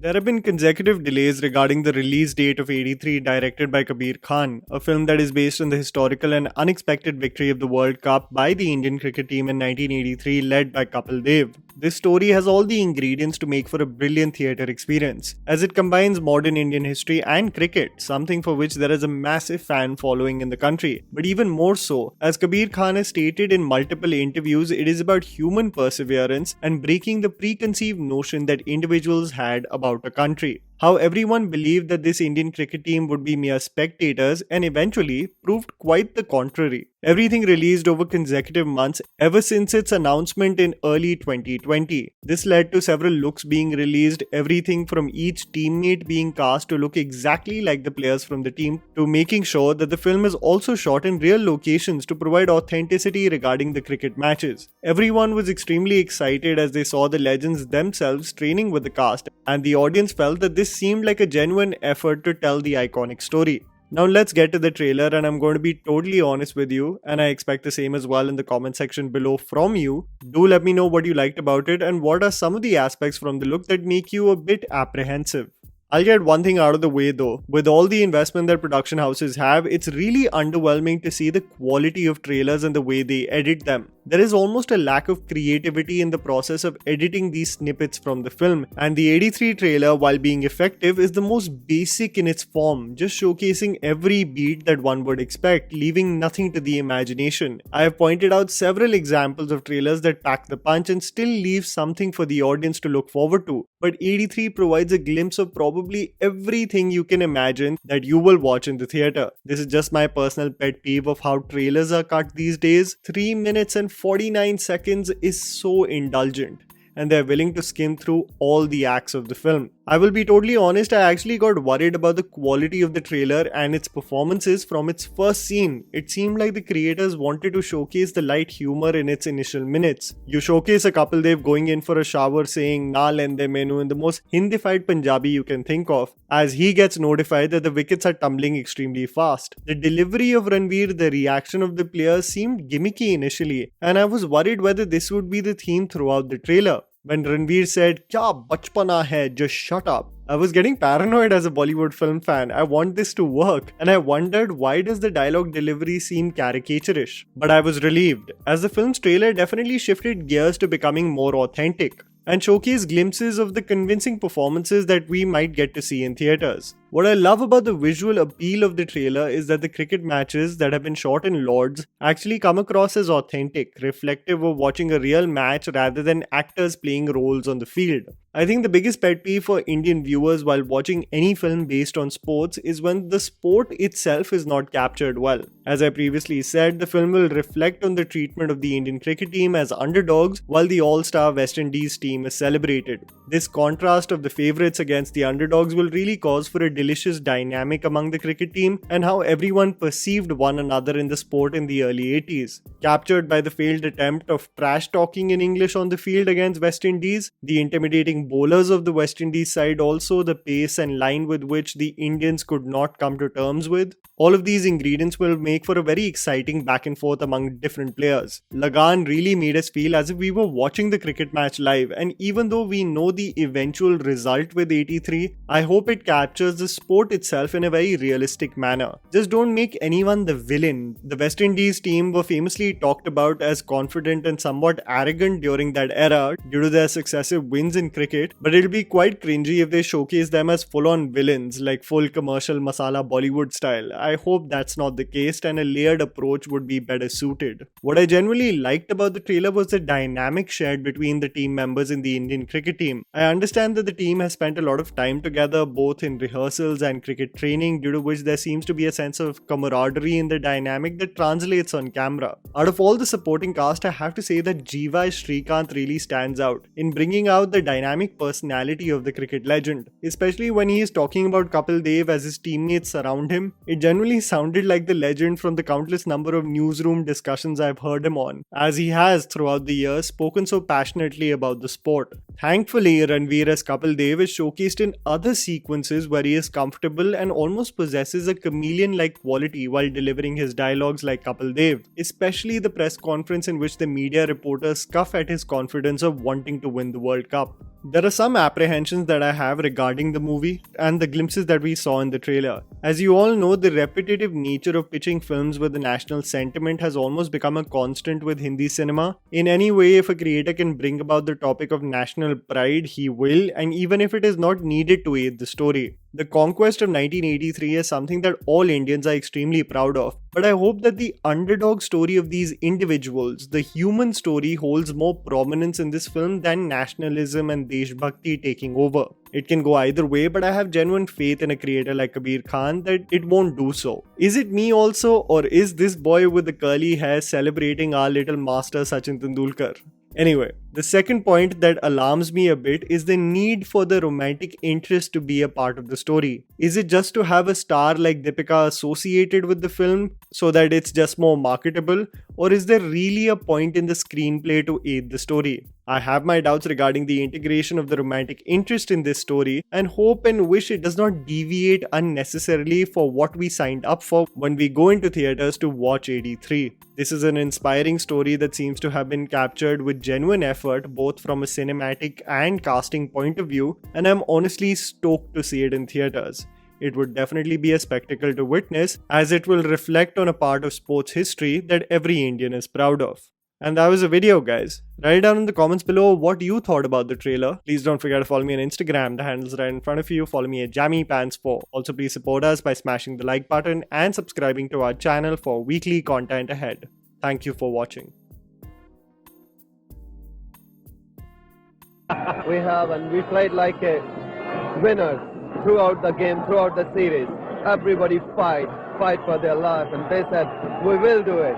There have been consecutive delays regarding the release date of 83, directed by Kabir Khan, a film that is based on the historical and unexpected victory of the World Cup by the Indian cricket team in 1983, led by Kapil Dev. This story has all the ingredients to make for a brilliant theatre experience, as it combines modern Indian history and cricket, something for which there is a massive fan following in the country. But even more so, as Kabir Khan has stated in multiple interviews, it is about human perseverance and breaking the preconceived notion that individuals had about a country. How everyone believed that this Indian cricket team would be mere spectators and eventually proved quite the contrary. Everything released over consecutive months ever since its announcement in early 2020. This led to several looks being released, everything from each teammate being cast to look exactly like the players from the team, to making sure that the film is also shot in real locations to provide authenticity regarding the cricket matches. Everyone was extremely excited as they saw the legends themselves training with the cast, and the audience felt that this seemed like a genuine effort to tell the iconic story. Now let's get to the trailer, and I'm going to be totally honest with you, and I expect the same as well in the comment section below from you. Do let me know what you liked about it and what are some of the aspects from the look that make you a bit apprehensive. I'll get one thing out of the way though. With all the investment that production houses have, it's really underwhelming to see the quality of trailers and the way they edit them. There is almost a lack of creativity in the process of editing these snippets from the film, and the 83 trailer, while being effective, is the most basic in its form, just showcasing every beat that one would expect, leaving nothing to the imagination. I have pointed out several examples of trailers that pack the punch and still leave something for the audience to look forward to, but 83 provides a glimpse of probably everything you can imagine that you will watch in the theatre. This is just my personal pet peeve of how trailers are cut these days. 3 minutes and 49 seconds is so indulgent, and they're willing to skim through all the acts of the film. I will be totally honest, I actually got worried about the quality of the trailer and its performances from its first scene. It seemed like the creators wanted to showcase the light humor in its initial minutes. You showcase a Kapil Dev going in for a shower saying "Na lende menu" in the most Hindified Punjabi you can think of, as he gets notified that the wickets are tumbling extremely fast. The delivery of Ranveer, the reaction of the players seemed gimmicky initially, and I was worried whether this would be the theme throughout the trailer. When Ranveer said, "Kya bachpana hai, just shut up," I was getting paranoid as a Bollywood film fan. I want this to work, and I wondered why does the dialogue delivery seem caricaturish. But I was relieved, as the film's trailer definitely shifted gears to becoming more authentic and showcase glimpses of the convincing performances that we might get to see in theatres. What I love about the visual appeal of the trailer is that the cricket matches that have been shot in Lords actually come across as authentic, reflective of watching a real match rather than actors playing roles on the field. I think the biggest pet peeve for Indian viewers while watching any film based on sports is when the sport itself is not captured well. As I previously said, the film will reflect on the treatment of the Indian cricket team as underdogs while the all-star West Indies team is celebrated. This contrast of the favourites against the underdogs will really cause for a delicious dynamic among the cricket team and how everyone perceived one another in the sport in the early 80s. Captured by the failed attempt of trash talking in English on the field against West Indies, the intimidating bowlers of the West Indies side, also the pace and line with which the Indians could not come to terms with. All of these ingredients will make for a very exciting back and forth among different players. Lagan really made us feel as if we were watching the cricket match live, and even though we know the eventual result with 83, I hope it captures the sport itself in a very realistic manner. Just don't make anyone the villain. The West Indies team were famously talked about as confident and somewhat arrogant during that era due to their successive wins in cricket, but it'll be quite cringy if they showcase them as full-on villains, like full commercial masala Bollywood style. I hope that's not the case, and a layered approach would be better suited. What I genuinely liked about the trailer was the dynamic shared between the team members in the Indian cricket team. I understand that the team has spent a lot of time together both in rehearsals and cricket training, due to which there seems to be a sense of camaraderie in the dynamic that translates on camera. Out of all the supporting cast, I have to say that Jiva Srikanth really stands out in bringing out the dynamic personality of the cricket legend, especially when he is talking about Kapil Dev as his teammates surround him. It genuinely sounded like the legend from the countless number of newsroom discussions I've heard him on, as he has throughout the years spoken so passionately about the sport. Thankfully, Ranveer as Kapil Dev is showcased in other sequences where he is comfortable and almost possesses a chameleon-like quality while delivering his dialogues like Kapil Dev, especially the press conference in which the media reporters scoff at his confidence of wanting to win the World Cup. There are some apprehensions that I have regarding the movie and the glimpses that we saw in the trailer. As you all know, the repetitive nature of pitching films with a national sentiment has almost become a constant with Hindi cinema. In any way, if a creator can bring about the topic of national pride, he will, and even if it is not needed to aid the story. The conquest of 1983 is something that all Indians are extremely proud of, but I hope that the underdog story of these individuals, the human story, holds more prominence in this film than nationalism and Deshbhakti taking over. It can go either way, but I have genuine faith in a creator like Kabir Khan that it won't do so. Is it me also, or is this boy with the curly hair celebrating our little master Sachin Tendulkar? Anyway, the second point that alarms me a bit is the need for the romantic interest to be a part of the story. Is it just to have a star like Deepika associated with the film so that it's just more marketable, or is there really a point in the screenplay to aid the story? I have my doubts regarding the integration of the romantic interest in this story and hope and wish it does not deviate unnecessarily for what we signed up for when we go into theaters to watch 83. This is an inspiring story that seems to have been captured with genuine effort both from a cinematic and casting point of view, and I'm honestly stoked to see it in theaters. It would definitely be a spectacle to witness, as it will reflect on a part of sports history that every Indian is proud of. And that was a video, guys. Write down in the comments below what you thought about the trailer. Please don't forget to follow me on Instagram. The handle's right in front of you. Follow me at JammyPants4. Also, please support us by smashing the like button and subscribing to our channel for weekly content ahead. Thank you for watching. We played like a winners throughout the game, throughout the series. Everybody fight for their life, and they said, we will do it.